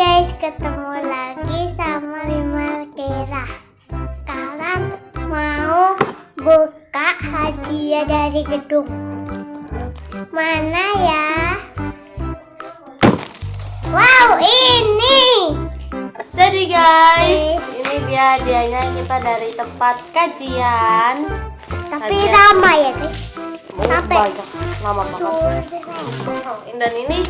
guys, ketemu lagi sama Bimal Kera. Sekarang mau buka hadiah dari gedung. Mana ya? Wow, ini. Jadi guys, ini dia hadiahnya kita dari tempat kajian. Tapi lama ya guys. Sampai lama banget. Dan ini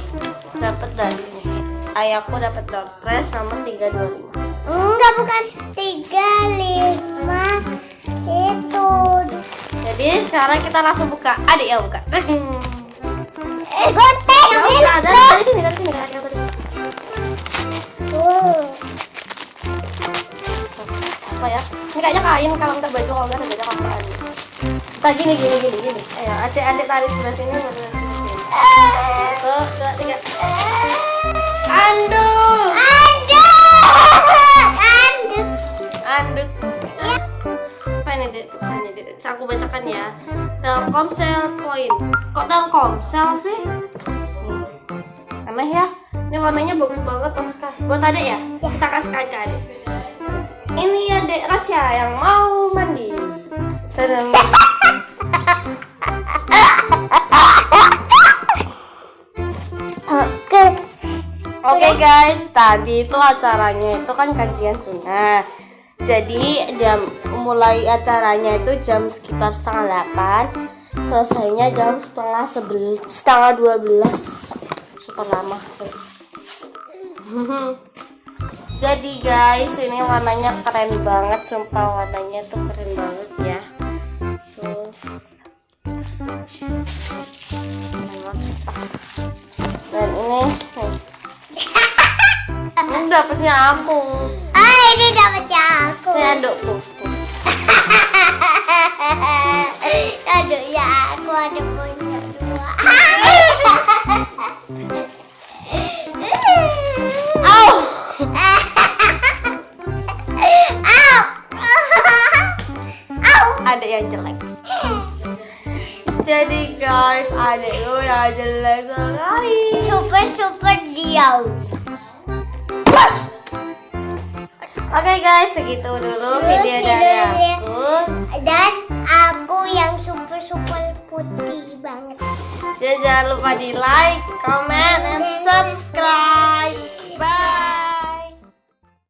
dapat dari ayahku, dapat doorpress nomor 325. Enggak, bukan 35 itu. Jadi sekarang kita langsung buka. Adik ya buka. Gontek. Dari sini. Apa ya? Ini kayaknya kain, kalau nggak baju, kalau nggak saja kain. Kita gini. Ayo, adik tarik sebelah sini, sebelah sini. 1, 2, 3. Anduk. Apa ini tulisannya? Aku bacakan ya. Telkomsel Point. Kok Telkomsel sih? Aneh ya. Ini warnanya bagus banget, Oscar. Buat adek ya? Kita kasih ke adik. Ini adek Rasya yang mau mandi. Tadam. Oke guys, tadi itu acaranya itu kan kajian sunnah. Jadi mulai acaranya itu jam sekitar 7:30, selesainya jam setengah 12. Super lama guys. Jadi guys, ini warnanya keren banget, sumpah warnanya tuh keren banget ya. Tuh. Dan ini dapetnya aku. Ini dapetnya aku. Ini adukku. Aduknya aku ada punya 2. Adek yang jelek. Jadi guys, adek lu yang jelek sekali. Super diam. Oke guys, segitu dulu video dari aku. Dan aku yang super putih banget. Ya jangan lupa di like, comment,